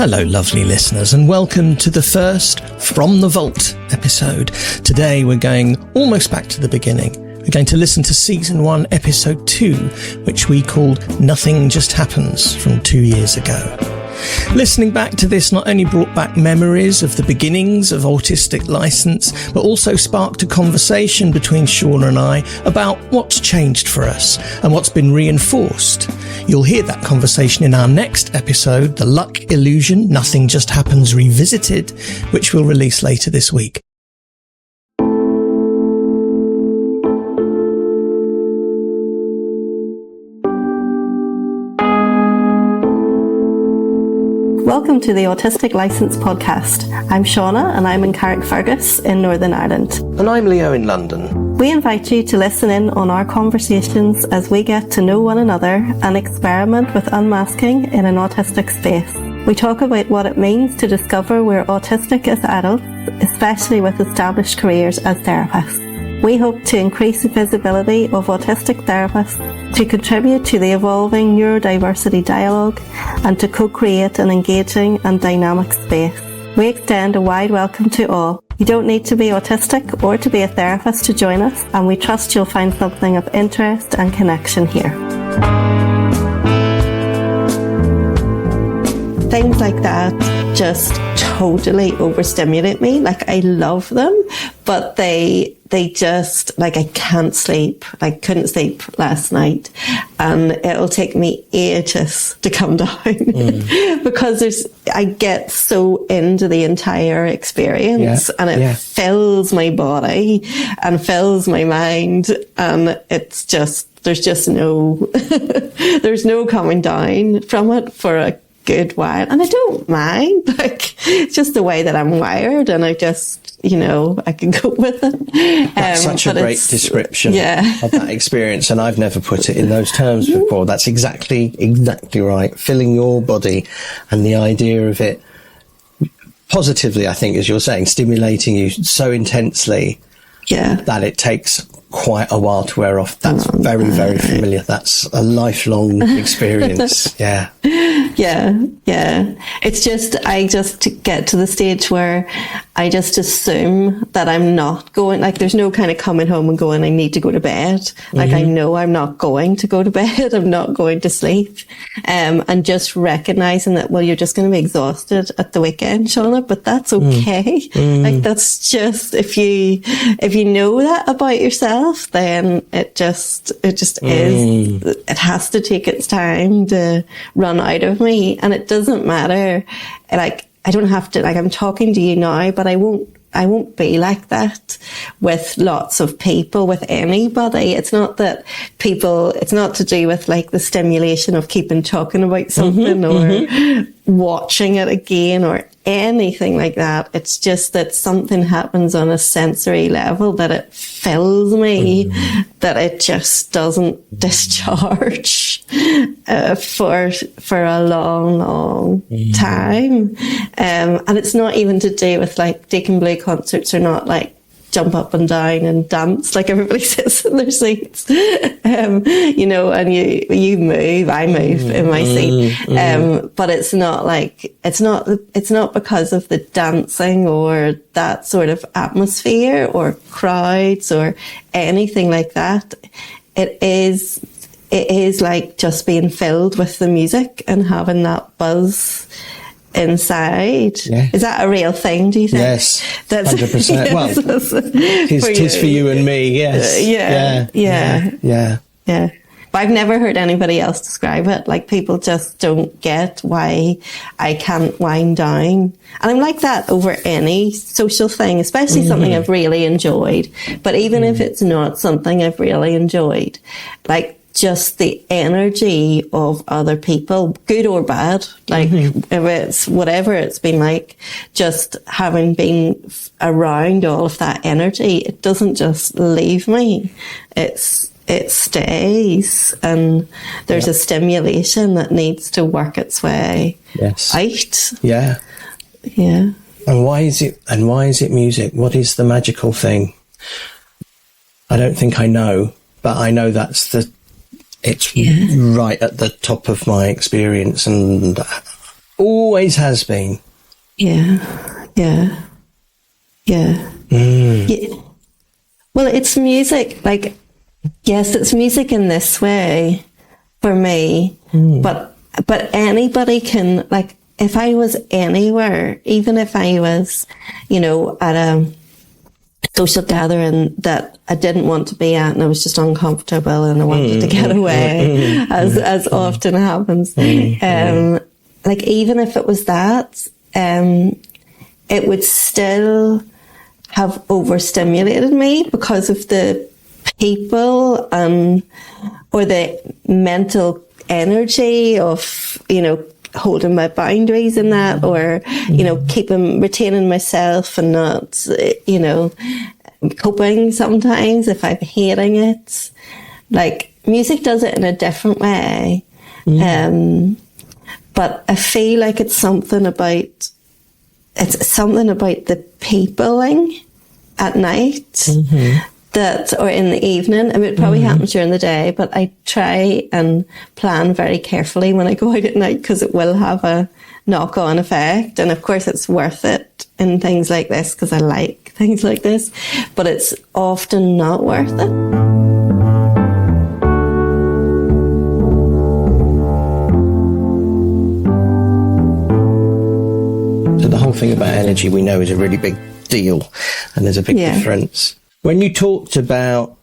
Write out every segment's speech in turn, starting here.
Hello, lovely listeners, and welcome to the first From the Vault episode. Today we're going almost back to the beginning. We're going to listen to Season 1, Episode 2, which we called Nothing Just Happens from 2 years ago. Listening back to this not only brought back memories of the beginnings of Autistic License, but also sparked a conversation between Shauna and I about what's changed for us and what's been reinforced. You'll hear that conversation in our next episode, The Luck Illusion, Nothing Just Happens Revisited, which we'll release later this week. Welcome to the Autistic License podcast. I'm Shauna and I'm in Carrickfergus in Northern Ireland. And I'm Leo in London. We invite you to listen in on our conversations as we get to know one another and experiment with unmasking in an autistic space. We talk about what it means to discover we're autistic as adults, especially with established careers as therapists. We hope to increase the visibility of autistic therapists, to contribute to the evolving neurodiversity dialogue, and to co-create an engaging and dynamic space. We extend a wide welcome to all. You don't need to be autistic or to be a therapist to join us, and we trust you'll find something of interest and connection here. Things like that just totally overstimulate me. Like, I love them, but they just, like, I can't sleep. I couldn't sleep last night, and it'll take me ages to come down because I get so into the entire experience and it fills my body and fills my mind, and it's just, there's just no, there's no coming down from it for a good while. And I don't mind, like, it's just the way that I'm wired, and I just, you know, I can cope with it. That's such a great description of that experience, and I've never put it in those terms before. That's exactly right. Filling your body, and the idea of it positively, I think, as you're saying, stimulating you so intensely that it takes quite a while to wear off. That's very, very familiar. That's a lifelong experience. Yeah. It's just, I just get to the stage where I just assume that I'm not going, like, there's no kind of coming home and going, I need to go to bed. Like, I know I'm not going to go to bed. I'm not going to sleep. And just recognizing that, well, you're just going to be exhausted at the weekend, Shauna, but that's okay. Like, that's just, if you know that about yourself, then it just is, it has to take its time to run out of me. And it doesn't matter. Like, I don't have to, like, I'm talking to you now, but I won't be like that with lots of people, with anybody. It's not that it's not to do with, like, the stimulation of keeping talking about something or watching it again or anything like that. It's just that something happens on a sensory level that it fills me, that it just doesn't discharge for a long time. And it's not even to do with, like, Deacon Blue concerts are not like jump up and down and dance like everybody sits in their seats, you know, and you move, I move in my seat, but it's not like, it's not because of the dancing or that sort of atmosphere or crowds or anything like that. It is like just being filled with the music and having that buzz inside. Is that a real thing, do you think? Yes, 100%. Well, tis for you and me. Yes. Yeah. But I've never heard anybody else describe it. Like, people just don't get why I can't wind down. And I'm like that over any social thing, especially something I've really enjoyed. But even if it's not something I've really enjoyed, like, just the energy of other people, good or bad, like, if it's whatever it's been like, just having been around all of that energy, it doesn't just leave me. It stays, and there's a stimulation that needs to work its way out. Yeah. And why is it music? What is the magical thing? I don't think I know, but I know it's right at the top of my experience, and always has been. Yeah. Yeah. Yeah. Yeah. Well, it's music. Like, yes, it's music in this way for me, but anybody can, like, if I was anywhere, even if I was, you know, at a social gathering that I didn't want to be at and I was just uncomfortable and I wanted to get away, as often happens. Like, even if it was that, it would still have overstimulated me because of the people or the mental energy of, you know, holding my boundaries in that, or, you know, retaining myself and not, you know, coping sometimes if I'm hating it. Like, music does it in a different way. But I feel like it's something about the peopling at night that, or in the evening. I mean, it probably happens during the day, but I try and plan very carefully when I go out at night because it will have a knock-on effect. And of course, it's worth it in things like this because I like things like this, but it's often not worth it. The whole thing about energy we know is a really big deal, and there's a big difference. When you talked about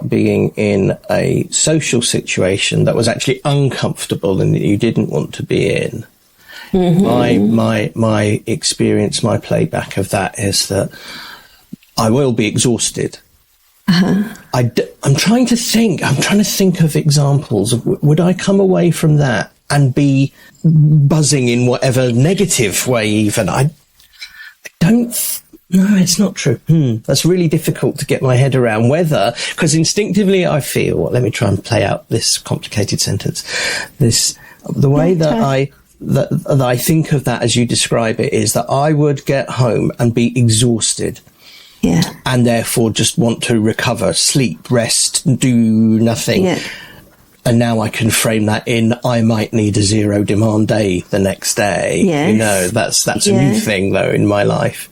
being in a social situation that was actually uncomfortable and that you didn't want to be in, my experience, my playback of that is that I will be exhausted. I'm trying to think of examples of, would I come away from that and be buzzing in whatever negative way even? I don't... No, it's not true. That's really difficult to get my head around because instinctively I feel, let me try and play out this complicated sentence. The way that I think of that as you describe it is that I would get home and be exhausted. Yeah. And therefore just want to recover, sleep, rest, do nothing. Yeah. And now I can frame that in, I might need a 0 demand day the next day. Yes. You know, that's a new thing though in my life.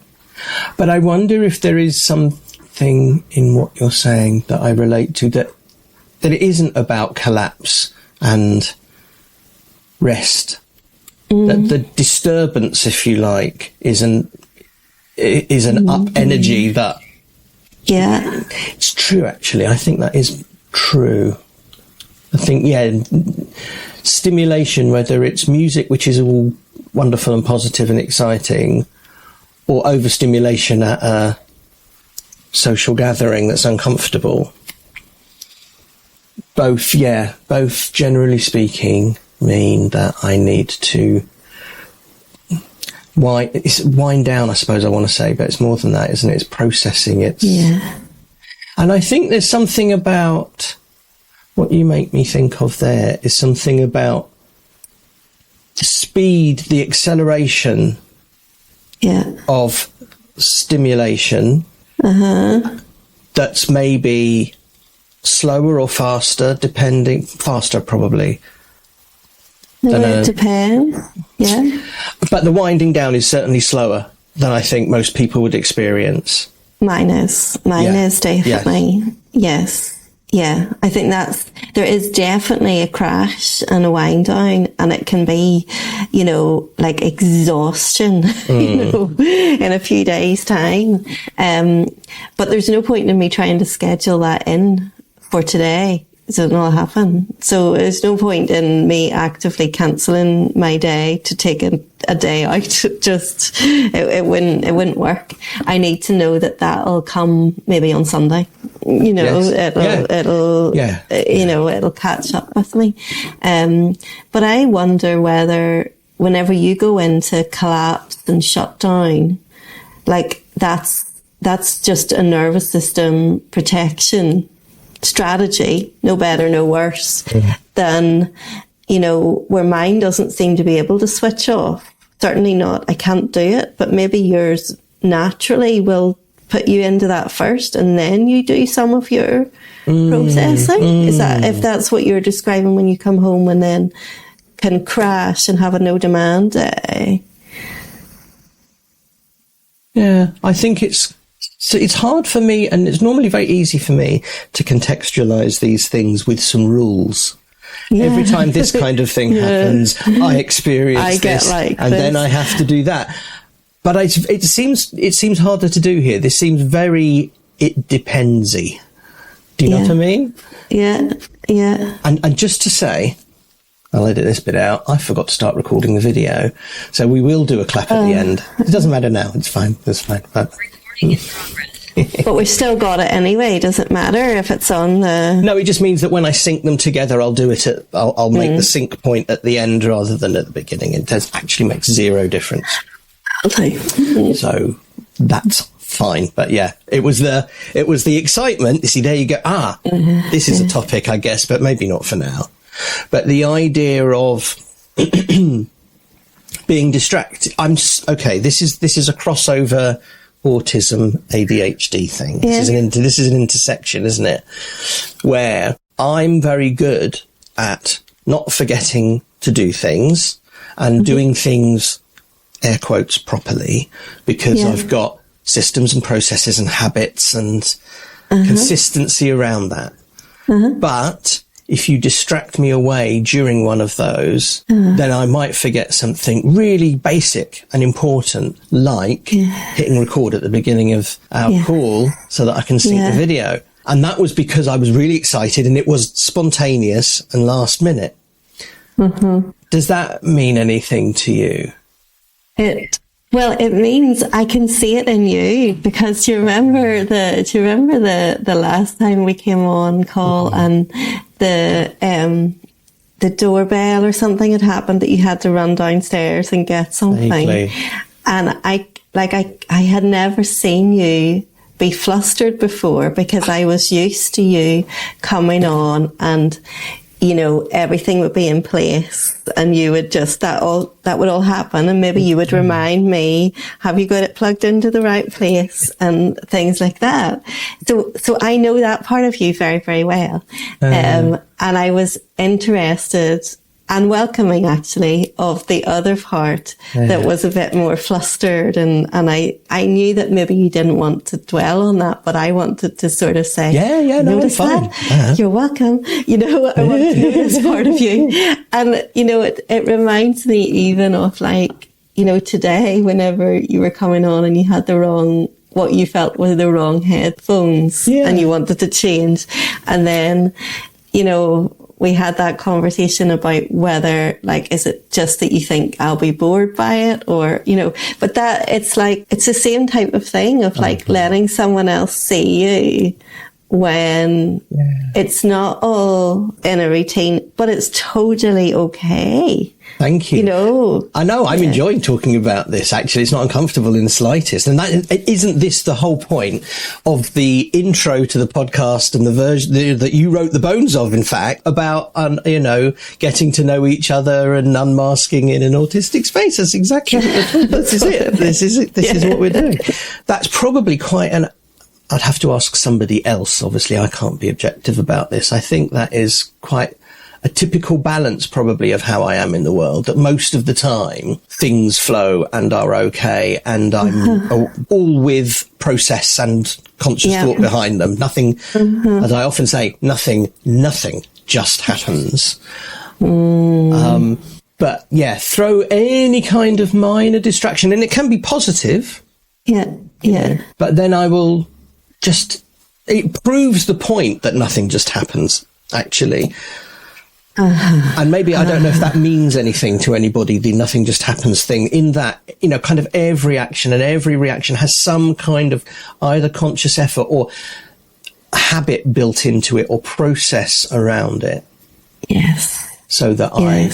But I wonder if there is something in what you're saying that I relate to, that it isn't about collapse and rest. That the disturbance, if you like, is an up energy that... Yeah. It's true, actually. I think that is true. I think, stimulation, whether it's music, which is all wonderful and positive and exciting, or overstimulation at a social gathering that's uncomfortable. Both generally speaking mean that I need to wind down, I suppose I want to say, but it's more than that, isn't it? It's processing it. Yeah. And I think there's something about what you make me think of there is something about the speed, the acceleration of stimulation that's maybe slower or faster, faster probably. It depends. Yeah. But the winding down is certainly slower than I think most people would experience. Mine is definitely. Yes. Yeah, I think there is definitely a crash and a wind down, and it can be, you know, like exhaustion, you know, in a few days' time. But there's no point in me trying to schedule that in for today. So it'll not happen. So there's no point in me actively cancelling my day to take a day out. Just, it wouldn't work. I need to know that'll come maybe on Sunday. You know, it'll catch up with me. But I wonder whether whenever you go into collapse and shut down, like that's just a nervous system protection strategy, no better, no worse, than, you know, where mine doesn't seem to be able to switch off. Certainly not. I can't do it, but maybe yours naturally will put you into that first, and then you do some of your processing. Is that, if that's what you're describing when you come home and then can crash and have a no demand day. Yeah, I think it's hard for me, and it's normally very easy for me to contextualize these things with some rules. Yeah. Every time this kind of thing happens, I experience this, then I have to do that. But it seems harder to do here. This seems very it depends-y. Do you know what I mean? Yeah, yeah. And just to say, I'll edit this bit out. I forgot to start recording the video, so we will do a clap at the end. It doesn't matter now. It's fine. It's fine. Recording in progress. But we've still got it anyway. Does it matter if it's on the... No, it just means that when I sync them together, I'll do it I'll make the sync point at the end rather than at the beginning. It actually makes zero difference. Okay. So that's fine. But yeah, it was the excitement. You see, there you go. This is a topic, I guess, but maybe not for now. But the idea of being distracted, this is a crossover autism ADHD thing. Yeah. This is an intersection, isn't it? Where I'm very good at not forgetting to do things and doing things, air quotes, properly, because I've got systems and processes and habits and consistency around that. But if you distract me away during one of those, then I might forget something really basic and important, like hitting record at the beginning of our call so that I can sync the video. And that was because I was really excited and it was spontaneous and last minute. Does that mean anything to you? It means I can see it in you, because do you remember the last time we came on call and the doorbell or something had happened that you had to run downstairs and get something. Vaguely. And I had never seen you be flustered before, because I was used to you coming on and, you know, everything would be in place and you would just, that would all happen. And maybe you would remind me, have you got it plugged into the right place and things like that. So I know that part of you very, very well. And I was interested and welcoming, actually, of the other part that was a bit more flustered. And I knew that maybe you didn't want to dwell on that, but I wanted to sort of say, notice that? You're welcome. You know, I want to know this part of you. And, you know, it reminds me even of, like, you know, today, whenever you were coming on and you had what you felt were the wrong headphones and you wanted to change. And then, you know, we had that conversation about whether, like, is it just that you think I'll be bored by it, or, you know, but that it's like, it's the same type of thing of like letting someone else see you when it's not all in a routine, but it's totally okay. Thank you. You know, I know I'm enjoying talking about this. Actually, it's not uncomfortable in the slightest. And isn't this the whole point of the intro to the podcast and the version that you wrote the bones of, in fact, about, you know, getting to know each other and unmasking in an autistic space? That's exactly what this is it. This is it. This is what we're doing. That's probably I'd have to ask somebody else. Obviously, I can't be objective about this. I think that is quite a typical balance, probably, of how I am in the world, that most of the time things flow and are okay, and I'm all with process and conscious thought behind them. Nothing, as I often say, nothing just happens. But yeah, throw any kind of minor distraction, and it can be positive. Yeah. But then I will it proves the point that nothing just happens, actually. And maybe I don't know if that means anything to anybody, the nothing just happens thing, in that, you know, kind of every action and every reaction has some kind of either conscious effort or habit built into it or process around it. Yes. So that I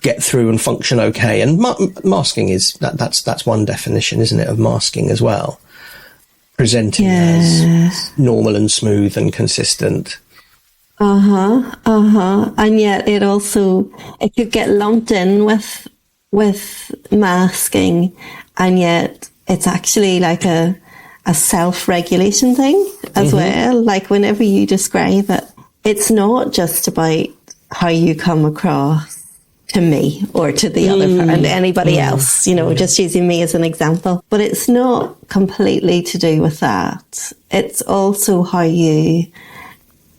get through and function okay. And masking is, that's one definition, isn't it, of masking as well. Presenting as normal and smooth and consistent. And yet it could get lumped in with masking, and yet it's actually like a self-regulation thing as well. Like, whenever you describe it, it's not just about how you come across to me or to the other and anybody else, you know, just using me as an example. But it's not completely to do with that. It's also how you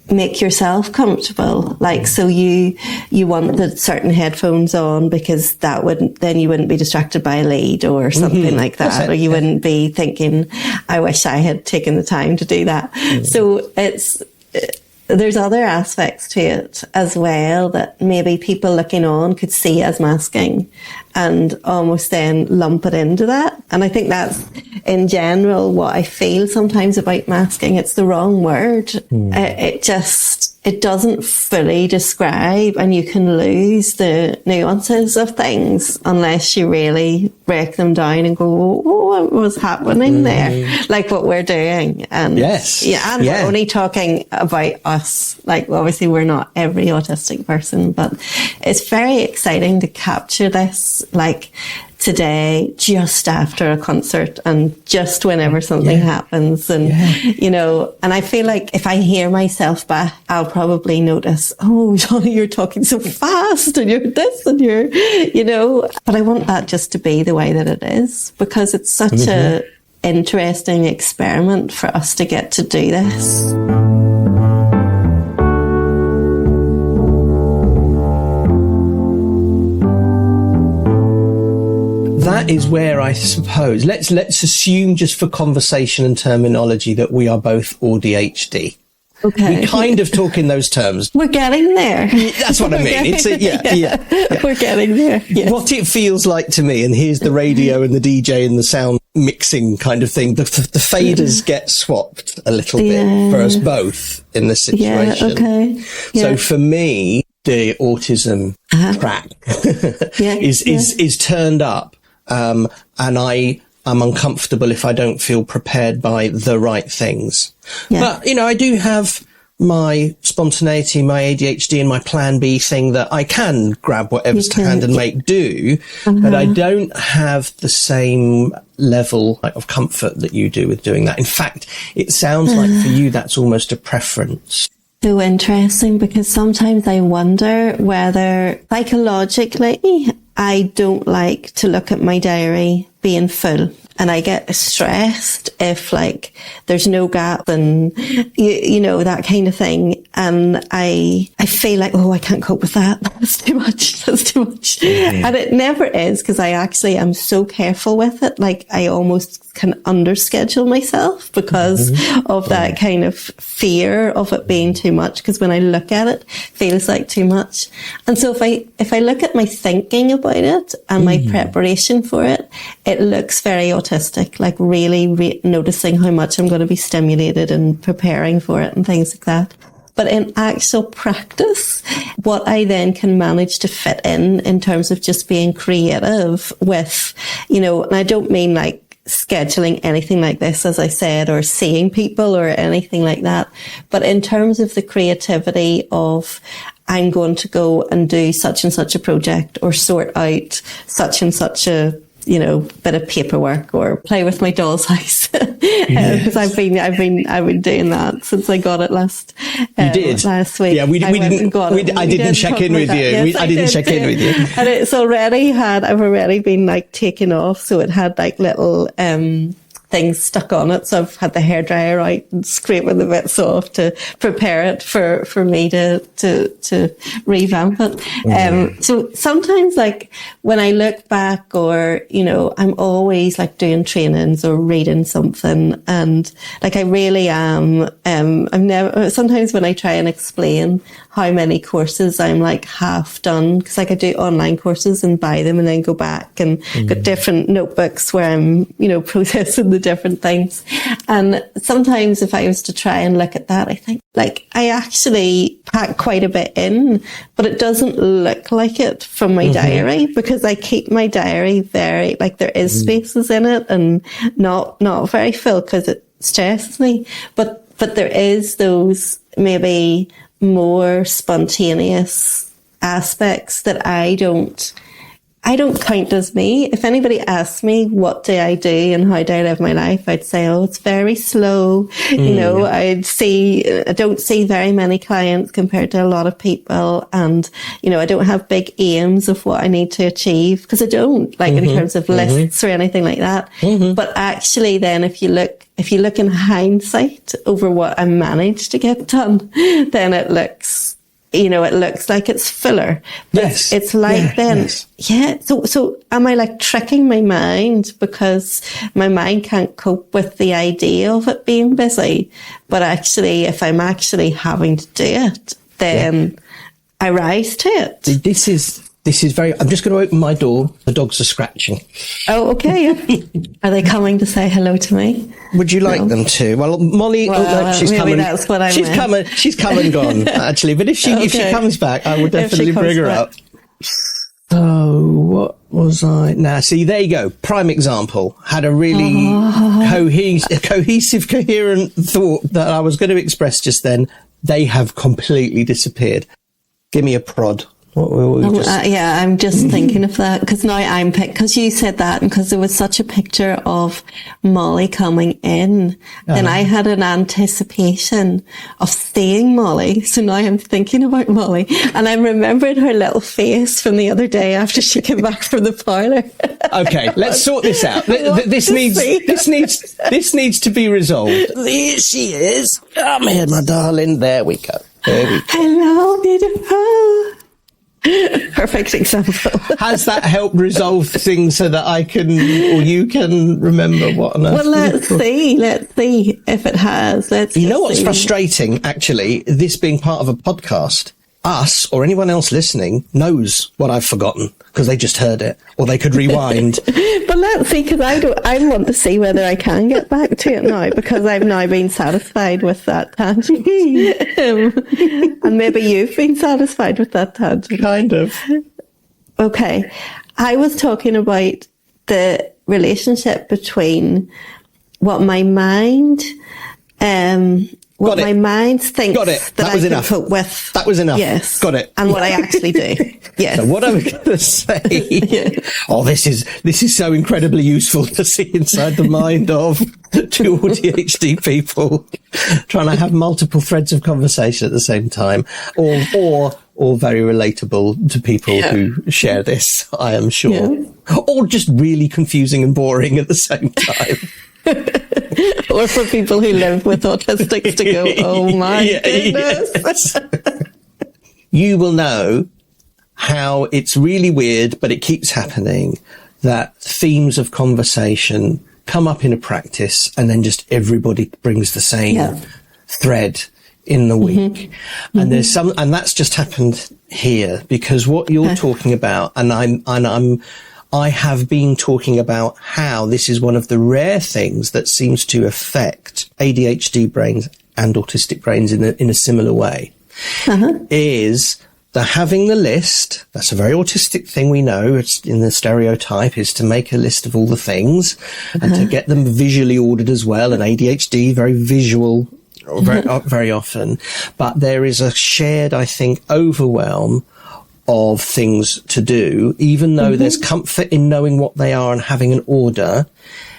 make yourself comfortable. Like, so you want the certain headphones on because then you wouldn't be distracted by a lead or something like that, or you wouldn't be thinking, I wish I had taken the time to do that. So there's other aspects to it as well that maybe people looking on could see as masking and almost then lump it into that. And I think that's in general what I feel sometimes about masking. It's the wrong word. It doesn't fully describe, and you can lose the nuances of things unless you really break them down and go, oh, what was happening there? Like what we're doing. And we're only talking about us. Like, obviously we're not every autistic person, but it's very exciting to capture this, like, today, just after a concert and just whenever something happens. And, you know, and I feel like if I hear myself back, I'll probably notice, oh, Johnny, you're talking so fast and you're this and you're, you know, but I want that just to be the way that it is, because it's such a interesting experiment for us to get to do this. That is where I suppose, let's assume just for conversation and terminology that we are both AuDHD. Okay. We kind of talk in those terms. We're getting there. That's what I mean. We're getting there. Yes. What it feels like to me, and here's the radio and the DJ and the sound mixing kind of thing, the faders get swapped a little bit for us both in this situation. So for me, the autism track is turned up. And I'm uncomfortable if I don't feel prepared by the right things. But, you know, I do have my spontaneity, my ADHD and my plan B thing that I can grab whatever's to hand and make do, but I don't have the same level of comfort that you do with doing that. In fact, it sounds like for you, that's almost a preference. So interesting, because sometimes I wonder whether psychologically I don't like to look at my diary being full. And I get stressed if, like, there's no gap and, you know, that kind of thing. And I feel like, oh, I can't cope with that. That's too much. That's too much. And it never is, because I actually am so careful with it. Like, I almost can underschedule myself because of that kind of fear of it being too much. Because when I look at it, it feels like too much. And so if I look at my thinking about it and my preparation for it, it looks very autistic, like really noticing how much I'm going to be stimulated and preparing for it and things like that. But in actual practice, what I then can manage to fit in terms of just being creative with, you know, and I don't mean like scheduling anything like this, as I said, or seeing people or anything like that. But in terms of the creativity of, I'm going to go and do such and such a project or sort out such and such a, you know, bit of paperwork or play with my doll's house. Because I've been doing that since I got it last week. Yeah, I didn't check in with you. Yes, I didn't check in with you. And I've already been like taken off. So it had like little, things stuck on it. So I've had the hairdryer out and scraping the bits off to prepare it for me to revamp it. So sometimes, like, when I look back, or, you know, I'm always like doing trainings or reading something, and like I really am, sometimes when I try and explain how many courses I'm like half done, because like I do online courses and buy them and then go back and got different notebooks where I'm, you know, processing the different things. And sometimes if I was to try and look at that, I think like I actually pack quite a bit in, but it doesn't look like it from my diary, because I keep my diary very, like, there is spaces in it and not very full because it stresses me. But there is those maybe more spontaneous aspects that I don't I don't count as me. If anybody asks me what do I do and how do I live my life, I'd say, oh, it's very slow. You know, I don't see very many clients compared to a lot of people. And, you know, I don't have big aims of what I need to achieve, because I don't, like in terms of lists or anything like that. But actually then if you look in hindsight over what I managed to get done, then it looks like it's fuller. Yes. It's like So am I like tricking my mind because my mind can't cope with the idea of it being busy? But actually, if I'm actually having to do it, then I rise to it. This is very, I'm just going to open my door. The dogs are scratching. Oh, okay. Are they coming to say hello to me? Would you like them to? Well, Molly, she's coming. That's what I meant. She's come and gone, actually. But if she comes back, I will definitely bring her up. So, what was I? Now, see, there you go. Prime example. Had a really cohesive, coherent thought that I was going to express just then. They have completely disappeared. Give me a prod. I'm just thinking of that because now because you said that and because there was such a picture of Molly coming in, then I had an anticipation of seeing Molly. So now I'm thinking about Molly and I remembered her little face from the other day after she came back from the parlour. Okay, let's sort this out. This needs to be resolved. There she is. Come here, my darling. There we go. Hello, beautiful. Perfect example. Has that helped resolve things so that I can, or you can remember what on earth? Well, let's see if it has. You know what's frustrating, actually, this being part of a podcast? Us or anyone else listening knows what I've forgotten because they just heard it, or they could rewind. But let's see, because I want to see whether I can get back to it now, because I've now been satisfied with that tangent. And maybe you've been satisfied with that tangent. Kind of. Okay. I was talking about the relationship between what my mind, my mind thinks that I can cope with. That was enough. Yes. Got it. And what I actually do. Yes. So what I'm going to say, this is so incredibly useful to see inside the mind of two AuDHD people trying to have multiple threads of conversation at the same time, or very relatable to people who share this, I am sure. Yeah. Or just really confusing and boring at the same time. Or for people who live with autistics to go, oh my goodness. Yes. You will know how it's really weird, but it keeps happening, that themes of conversation come up in a practice and then just everybody brings the same thread in the week. And there's and that's just happened here, because what you're talking about, and I have been talking about how this is one of the rare things that seems to affect ADHD brains and autistic brains in a similar way, is the having the list. That's a very autistic thing, we know. It's in the stereotype, is to make a list of all the things and to get them visually ordered as well. And ADHD, very visual, very often. But there is a shared, I think, overwhelm of things to do, even though there's comfort in knowing what they are and having an order.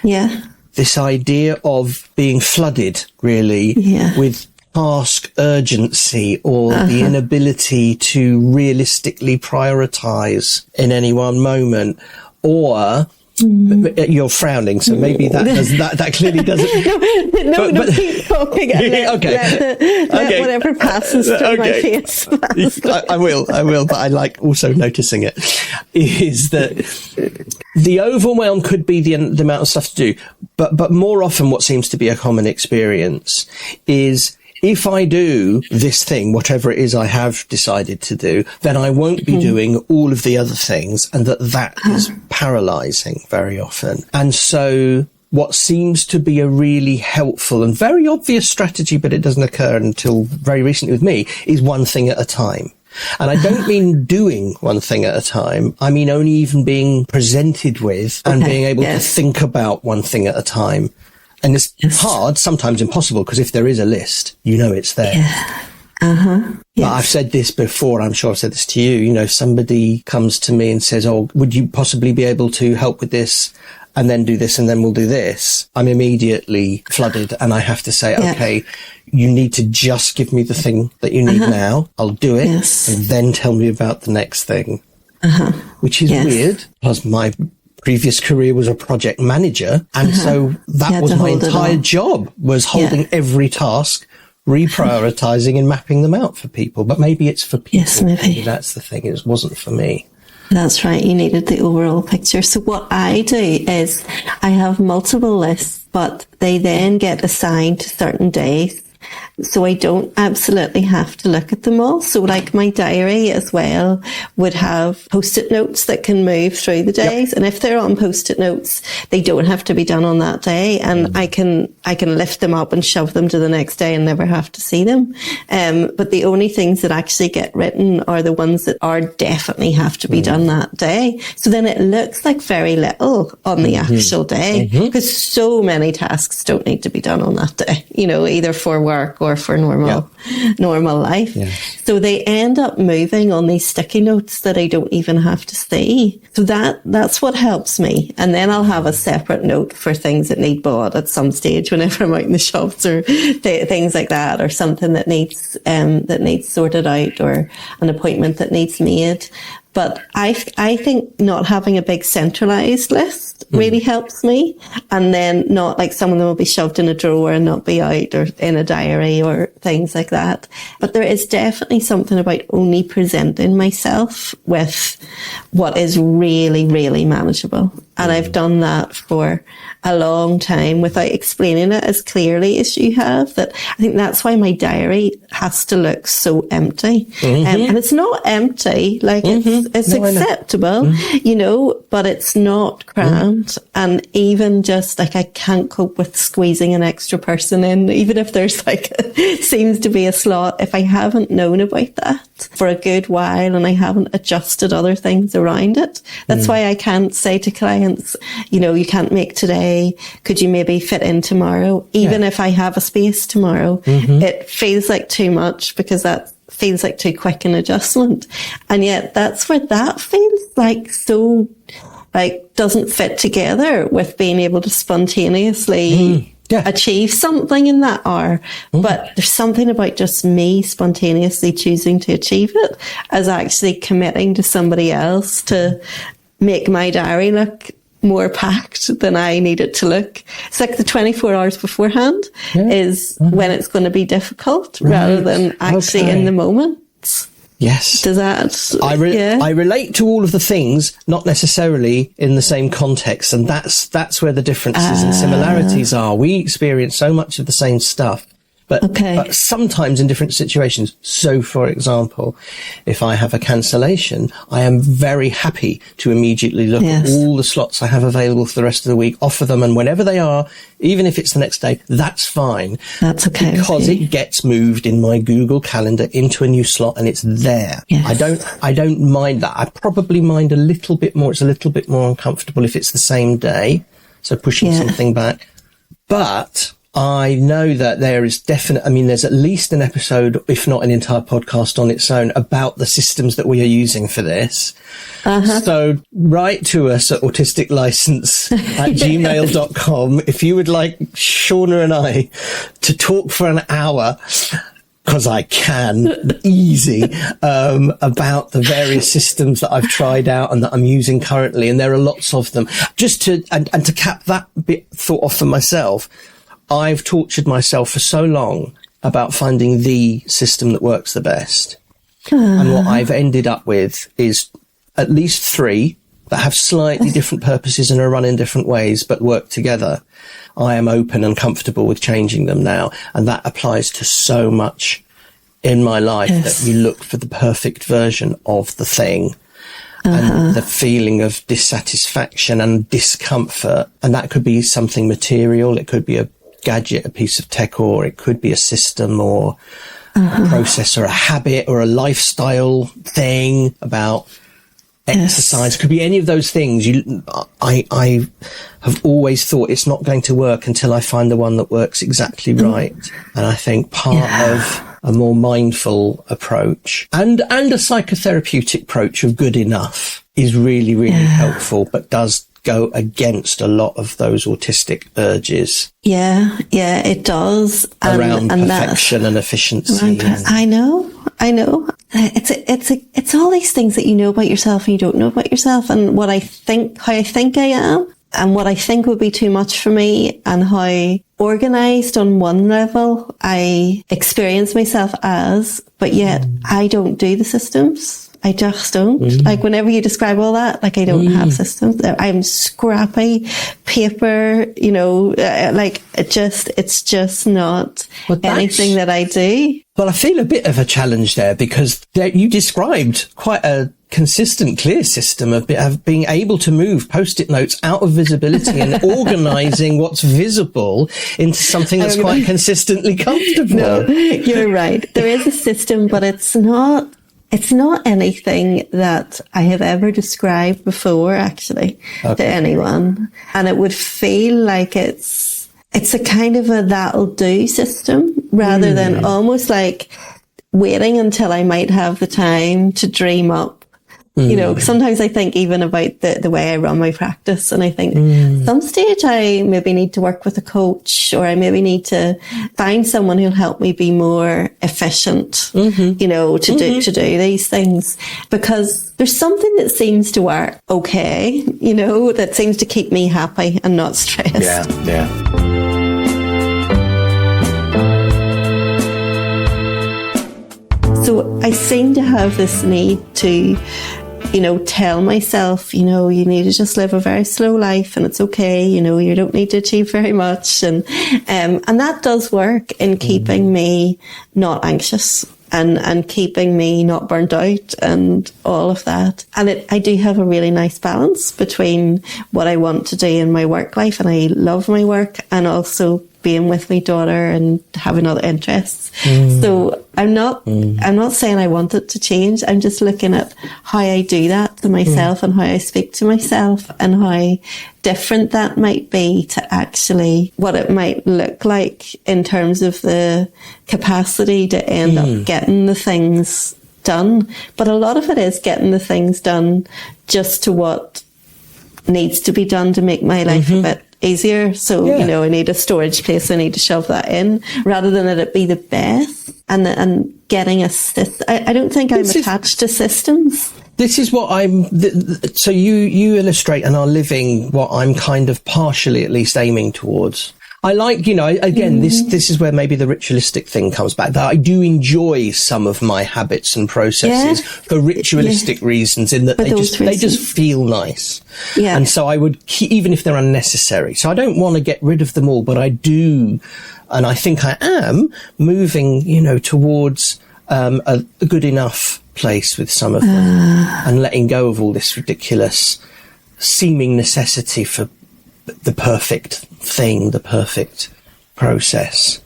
Yeah. This idea of being flooded, really, with task urgency or the inability to realistically prioritize in any one moment, or you're frowning, so maybe that clearly doesn't. No, keep talking. Let whatever passes through my face. I will, but I like also noticing it. Is that the overwhelm could be the amount of stuff to do, but more often what seems to be a common experience is, if I do this thing, whatever it is I have decided to do, then I won't be doing all of the other things, and that is paralyzing very often. And so what seems to be a really helpful and very obvious strategy, but it doesn't occur until very recently with me, is one thing at a time. And I don't mean doing one thing at a time. I mean only even being presented with and being able to think about one thing at a time. And it's hard, sometimes impossible, because if there is a list, you know it's there. Yeah. Yes. But I've said this before, I'm sure I've said this to you, you know, if somebody comes to me and says, oh, would you possibly be able to help with this and then do this and then we'll do this? I'm immediately flooded and I have to say, okay, you need to just give me the thing that you need now. I'll do it and then tell me about the next thing, which is weird because my previous career was a project manager. And so that was my entire job, was holding every task, reprioritizing and mapping them out for people. But maybe it's for people. Yes, maybe. That's the thing. It wasn't for me. That's right. You needed the overall picture. So what I do is I have multiple lists, but they then get assigned to certain days. So I don't absolutely have to look at them all. So like my diary as well would have post-it notes that can move through the days. And if they're on post-it notes, they don't have to be done on that day. And I can lift them up and shove them to the next day and never have to see them. But the only things that actually get written are the ones that are definitely have to be done that day. So then it looks like very little on the actual day because so many tasks don't need to be done on that day, you know, either for work or for normal life. So they end up moving on these sticky notes that I don't even have to see. So that's what helps me. And then I'll have a separate note for things that need bought at some stage whenever I'm out in the shops or things like that, or something that needs sorted out, or an appointment that needs made. But I think not having a big centralized list really helps me. And then not like some of them will be shoved in a drawer and not be out or in a diary or things like that. But there is definitely something about only presenting myself with what is really, really manageable. And I've done that for a long time without explaining it as clearly as you have. That I think that's why my diary has to look so empty. And it's not empty, like it's acceptable, you know, but it's not crammed. And even just like I can't cope with squeezing an extra person in, even if there's like seems to be a slot. If I haven't known about that for a good while and I haven't adjusted other things around it, that's why I can't say to clients, you know, you can't make today. Could you maybe fit in tomorrow? Even if I have a space tomorrow, it feels like too much because that feels like too quick an adjustment. And yet that's where that feels like so, like, doesn't fit together with being able to spontaneously achieve something in that hour. But there's something about just me spontaneously choosing to achieve it as actually committing to somebody else to make my diary look more packed than I need it to look. It's like the 24 hours beforehand is when it's going to be difficult rather than actually in the moment. Yes. Does that... I relate to all of the things, not necessarily in the same context. And that's where the differences and similarities are. We experience so much of the same stuff. But sometimes in different situations. So, for example, if I have a cancellation, I am very happy to immediately look at all the slots I have available for the rest of the week, offer them, and whenever they are, even if it's the next day, that's fine. That's okay. Because it gets moved in my Google Calendar into a new slot and it's there. I don't mind that. I probably mind a little bit more. It's a little bit more uncomfortable if it's the same day. So pushing something back. But I know that there is there's at least an episode, if not an entire podcast on its own, about the systems that we are using for this. So write to us at autisticlicense@gmail.com if you would like Shauna and I to talk for an hour, because I can, easy, about the various systems that I've tried out and that I'm using currently. And there are lots of them. Just to cap that bit thought off for myself, I've tortured myself for so long about finding the system that works the best. And what I've ended up with is at least 3 that have slightly different purposes and are run in different ways, but work together. I am open and comfortable with changing them now. And that applies to so much in my life that you look for the perfect version of the thing. And the feeling of dissatisfaction and discomfort. And that could be something material. It could be a gadget, a piece of tech, or it could be a system or a process or a habit or a lifestyle thing about exercise. It could be any of those things. I have always thought it's not going to work until I find the one that works exactly right. And I think part of a more mindful approach, and a psychotherapeutic approach of good enough is really, really helpful, but does go against a lot of those autistic urges. Yeah, it does. Around perfection and efficiency. I know. It's all these things that you know about yourself and you don't know about yourself, and how I think I am, and what I think would be too much for me, and how organised on one level I experience myself as, but yet I don't do the systems. I just don't. Like, whenever you describe all that, like, I don't have systems. I'm scrappy paper, it's just not anything that I do. Well, I feel a bit of a challenge there, because you described quite a consistent, clear system of being able to move Post-it notes out of visibility and organising what's visible into something that's quite consistently comfortable. No, you're right. There is a system, but it's not anything that I have ever described before, actually, to anyone. And it would feel like it's a kind of a that'll do system, rather than almost like waiting until I might have the time to dream up. Sometimes I think even about the way I run my practice, and I think some stage I maybe need to work with a coach, or I maybe need to find someone who'll help me be more efficient, to do these things, because there's something that seems to work okay, that seems to keep me happy and not stressed. Yeah. So I seem to have this need to, tell myself, you need to just live a very slow life, and it's okay, you don't need to achieve very much. And that does work in keeping me not anxious and keeping me not burnt out and all of that. And I do have a really nice balance between what I want to do in my work life, and I love my work, and also being with my daughter and having other interests. So I'm not saying I want it to change. I'm just looking at how I do that to myself and how I speak to myself, and how different that might be to actually what it might look like in terms of the capacity to end up getting the things done. But a lot of it is getting the things done just to what needs to be done to make my life a bit easier. So, I need a storage place, I need to shove that in, rather than that it be the best. And getting I don't think I'm attached to systems. This is what so you illustrate and are living what I'm kind of partially at least aiming towards. I like, again, this is where maybe the ritualistic thing comes back, that I do enjoy some of my habits and processes for ritualistic reasons, in that they just feel nice. Yeah. And so I would even if they're unnecessary. So I don't want to get rid of them all, but I do, and I think I am moving, towards a good enough place with some of them, and letting go of all this ridiculous seeming necessity for the perfect thing, the perfect process.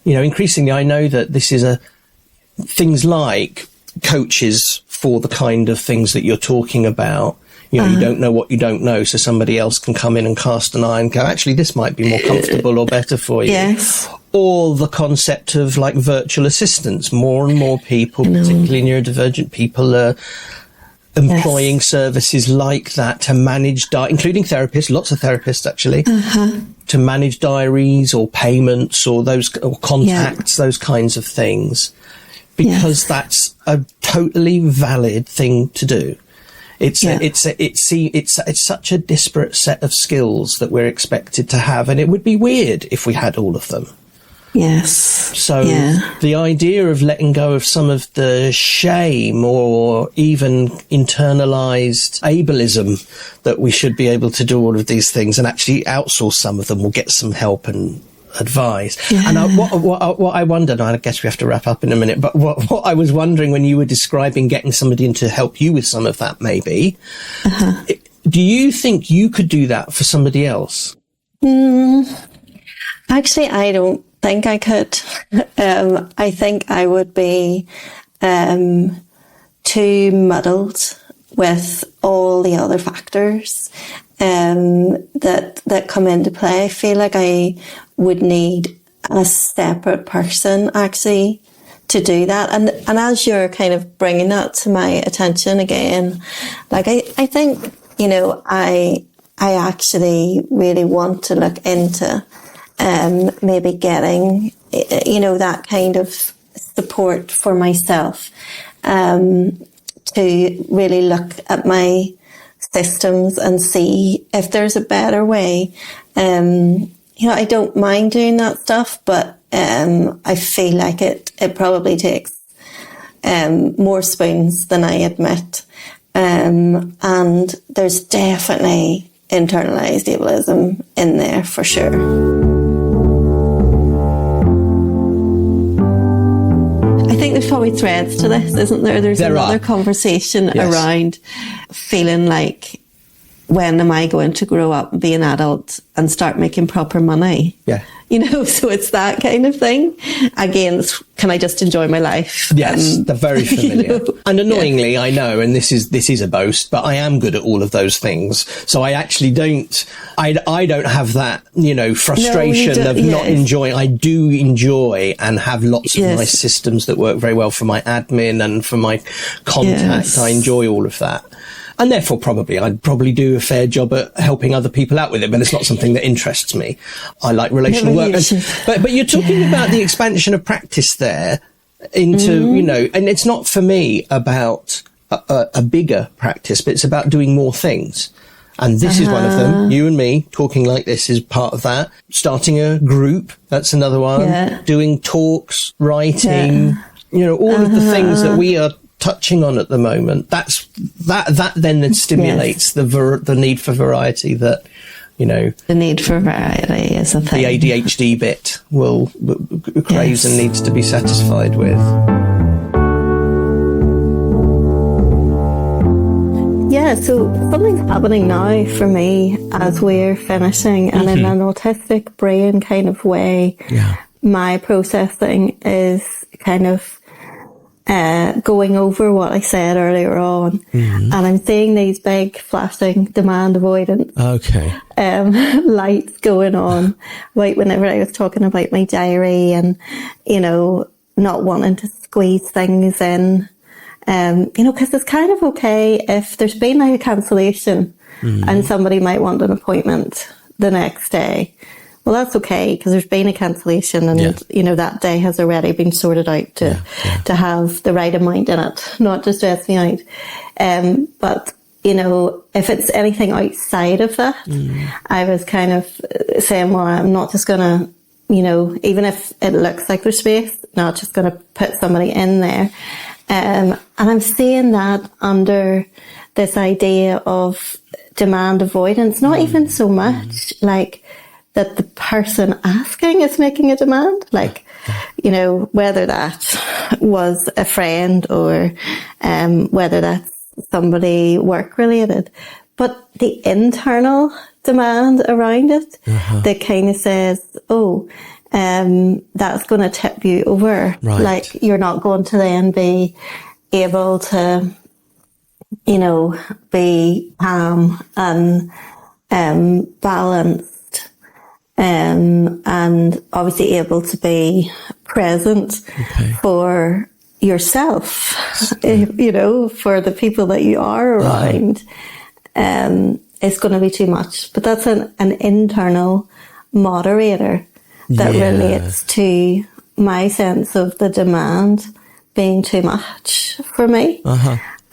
Increasingly I know that this is things like coaches for the kind of things that you're talking about. You don't know what you don't know, so somebody else can come in and cast an eye and go, actually, this might be more comfortable or better for you. Yes. Or the concept of like virtual assistants. More and more people, particularly neurodivergent people, are employing services like that to manage, including therapists, lots of therapists actually, to manage diaries or payments or contacts, those kinds of things, because that's a totally valid thing to do. It's such a disparate set of skills that we're expected to have, and it would be weird if we had all of them. Yes. So the idea of letting go of some of the shame or even internalized ableism that we should be able to do all of these things and actually outsource some of them or get some help and advice. Yeah. And what I wondered, I guess we have to wrap up in a minute, but what I was wondering when you were describing getting somebody in to help you with some of that, maybe, do you think you could do that for somebody else? Actually, I don't think I could. I think I would be too muddled with all the other factors that come into play. I feel like I would need a separate person actually to do that. And as you're kind of bringing that to my attention again, like I think, you know, I actually really want to look into maybe getting, you know, that kind of support for myself, to really look at my systems and see if there's a better way. You know, I don't mind doing that stuff, but I feel like it probably takes more spoons than I admit. And there's definitely internalized ableism in there for sure. I think there's probably threads to this, isn't there? There's another conversation around feeling like, when am I going to grow up and be an adult and start making proper money? Yeah. You know, so it's that kind of thing. Again, can I just enjoy my life? Yes, they're very familiar. You know? And annoyingly, I know, and this is a boast, but I am good at all of those things. So I actually I don't have that, you know, frustration of not enjoying. I do enjoy and have lots of nice systems that work very well for my admin and for my contact. Yes. I enjoy all of that. And therefore, I'd probably do a fair job at helping other people out with it, but it's not something that interests me. I like relational work. But you're talking about the expansion of practice there into, you know, and it's not for me about a bigger practice, but it's about doing more things. And this is one of them. You and me talking like this is part of that. Starting a group, that's another one. Yeah. Doing talks, writing, you know, all of the things that we are touching on at the moment. That then stimulates the need for variety that, you know, the need for variety is a thing. The ADHD bit will craves and needs to be satisfied with. Yeah, so something's happening now for me as we're finishing, and in an autistic brain kind of way, my processing is kind of going over what I said earlier on, and I'm seeing these big flashing demand avoidance lights going on. Like whenever I was talking about my diary and, you know, not wanting to squeeze things in, you know, because it's kind of okay if there's been like a cancellation and somebody might want an appointment the next day. Well, that's okay because there's been a cancellation and, you know, that day has already been sorted out to have the right amount in it, not to stress me out. But, you know, if it's anything outside of that, I was kind of saying, well, I'm not just going to, you know, even if it looks like there's space, not just going to put somebody in there. And I'm seeing that under this idea of demand avoidance, not even so much like that the person asking is making a demand, like, you know, whether that was a friend or whether that's somebody work related, but the internal demand around it that kind of says, oh, that's going to tip you over. Right. Like you're not going to then be able to, you know, be calm and balanced. And obviously able to be present for yourself, you know, for the people that you are around. It's going to be too much. But that's an internal moderator that relates to my sense of the demand being too much for me.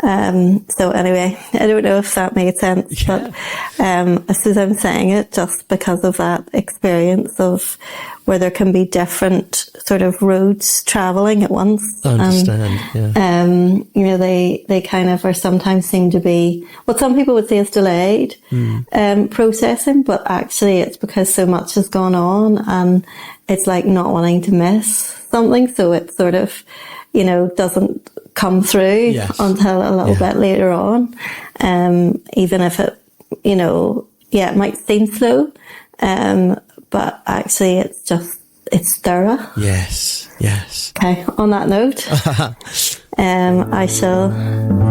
So anyway, I don't know if that made sense, but I suppose I'm saying it just because of that experience of where there can be different sort of roads travelling at once. I understand, you know, they kind of are sometimes seem to be what some people would say is delayed processing, but actually it's because so much has gone on and it's like not wanting to miss something, so it sort of, you know, doesn't come through until a little bit later on. Even if it, you know, it might seem slow, but actually it's thorough. Yes. Okay, on that note, I shall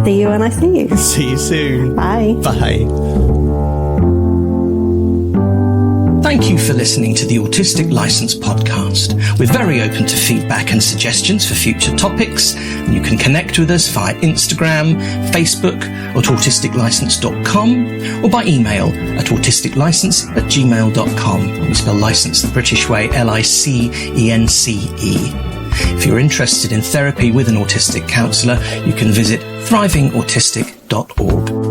see you when I see you. See you soon. Bye. Bye. Thank you for listening to the Autistic License podcast. We're very open to feedback and suggestions for future topics. And you can connect with us via Instagram, Facebook, at autisticlicense.com, or by email at autisticlicense@gmail.com. We spell license the British way, LICENCE. If you're interested in therapy with an autistic counsellor, you can visit thrivingautistic.org.